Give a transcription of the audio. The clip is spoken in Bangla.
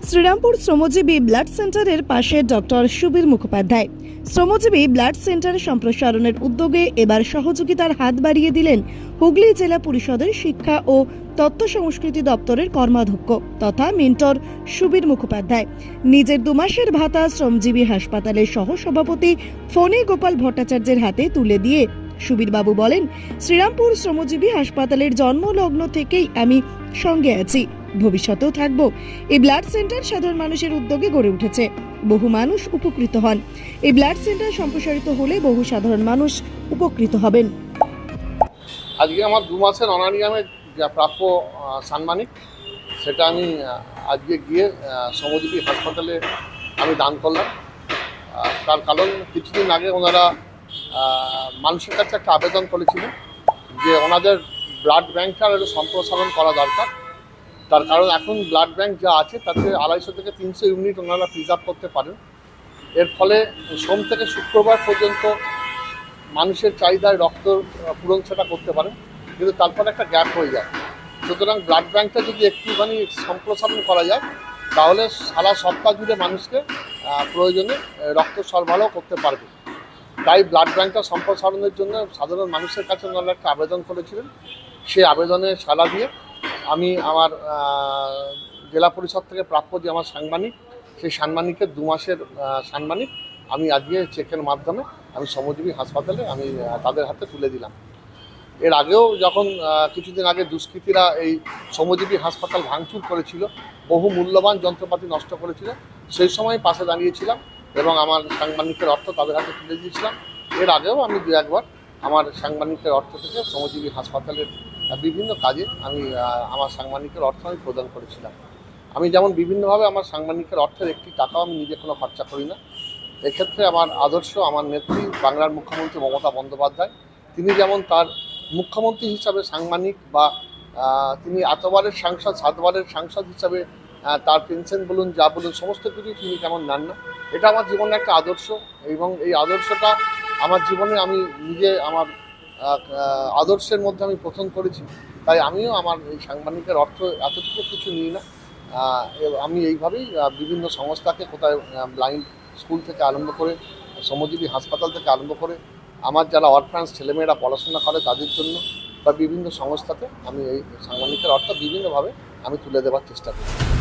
শ্রীরামপুর শ্রমজীবী ব্লাড সেন্টারের পাশে ডক্টর সুবীর মুখোপাধ্যায়। শ্রমজীবী ব্লাড সেন্টার সম্প্রসারণের উদ্যোগে এবার সহযোগিতার হাত বাড়িয়ে দিলেন হুগলি জেলা পরিষদের শিক্ষা ও তথ্য সংস্কৃতি দপ্তরের কর্মাধ্যক্ষ তথা মেন্টর সুবীর মুখোপাধ্যায়। নিজের 2 মাসের ভাতা শ্রমজীবী হাসপাতালের সহ সভাপতি ফণী গোপাল ভট্টাচার্যের হাতে তুলে দিয়ে সুবীরবাবু বলেন, শ্রীরামপুর শ্রমজীবী হাসপাতালের জন্মলগ্ন থেকেই আমি সঙ্গে আছি, ভবিষ্যতেও থাকব। এই ব্লাড সেন্টার সাধারণ মানুষের উদ্যোগে গড়ে উঠেছে, বহু মানুষ উপকৃত হন। এই ব্লাড সেন্টার সম্প্রসারিত হলে বহু সাধারণ মানুষ উপকৃত হবেন। আজকে আমার 2 মাসের অনারিয়ামে যা প্রাপ্য সাম্মানিক, সেটা আমি আজকে গিয়ে শ্রমজীবী হাসপাতালে আমি দান করলাম। তার কারণ কিছুদিন আগে ওনারা মানুষের কাছে একটা আবেদন করেছিলেন যে ওনাদের ব্লাড ব্যাঙ্কটার একটু সম্প্রসারণ করা দরকার। তার কারণ এখন ব্লাড ব্যাঙ্ক যা আছে তাতে 250 থেকে 300 ইউনিট ওনারা প্রিজার্ভ করতে পারেন। এর ফলে সোম থেকে শুক্রবার পর্যন্ত মানুষের চাহিদায় রক্ত পূরণ সেটা করতে পারেন, কিন্তু তারপরে একটা গ্যাপ হয়ে যায়। সুতরাং ব্লাড ব্যাঙ্কটা যদি একটুখানি সম্প্রসারণ করা যায় তাহলে সারা সপ্তাহ জুড়ে মানুষকে প্রয়োজনে রক্ত সরবরাহ করতে পারবে। তাই ব্লাড ব্যাঙ্কটা সম্প্রসারণের জন্য সাধারণ মানুষের কাছে ওনারা একটা আবেদন করেছিলেন। সেই আবেদনে সাড়া দিয়ে আমি আমার জেলা পরিষদ থেকে প্রাপ্য যে আমার সাংবাদিক, সেই সাংবাদিকের 2 মাসের সাংবাদিক আমি আজকে চেকের মাধ্যমে আমি শ্রমজীবী হাসপাতালে আমি তাদের হাতে তুলে দিলাম। এর আগেও যখন কিছুদিন আগে দুষ্কৃতীরা এই শ্রমজীবী হাসপাতাল ভাঙচুর করেছিল, বহু মূল্যবান যন্ত্রপাতি নষ্ট করেছিল, সেই সময় পাশে দাঁড়িয়েছিলাম এবং আমার সাংবাদিকের অর্থ তাদের হাতে তুলে দিয়েছিলাম। এর আগেও আমি 2-1 বার আমার সাংবাদিকের অর্থ থেকে শ্রমজীবী হাসপাতালের বিভিন্ন কাজে আমি আমার সাংবাদিকের অর্থ আমি প্রদান করেছিলাম। আমি যেমন বিভিন্নভাবে আমার সাংবাদিকের অর্থের একটি টাকাও আমি নিজে কোনো খরচা করি না। এক্ষেত্রে আমার আদর্শ আমার নেত্রী বাংলার মুখ্যমন্ত্রী মমতা বন্দ্যোপাধ্যায়, তিনি যেমন তার মুখ্যমন্ত্রী হিসাবে সাংবাদিক বা তিনি এতবারের সাংসদ 7 বারের সাংসদ হিসাবে তার পেনশন বলুন যা বলুন সমস্ত কিছু তিনি তেমন নেন না। এটা আমার জীবনের একটা আদর্শ এবং এই আদর্শটা আমার জীবনে আমি নিজে আমার আদর্শের মধ্যে আমি প্রথম করেছি। তাই আমিও আমার এই সাংবাদিকের অর্থ এতটুকু কিছু নিই না। আমি এইভাবেই বিভিন্ন সংস্থাকে কোথায় ব্লাইন্ড স্কুল থেকে আরম্ভ করে শ্রমজীবী হাসপাতাল থেকে আরম্ভ করে আমার যারা অরফ্যান্স ছেলেমেয়েরা পড়াশোনা করে তাদের জন্য বা বিভিন্ন সংস্থাতে আমি এই সাংবাদিকের অর্থ বিভিন্নভাবে আমি তুলে দেওয়ার চেষ্টা করি।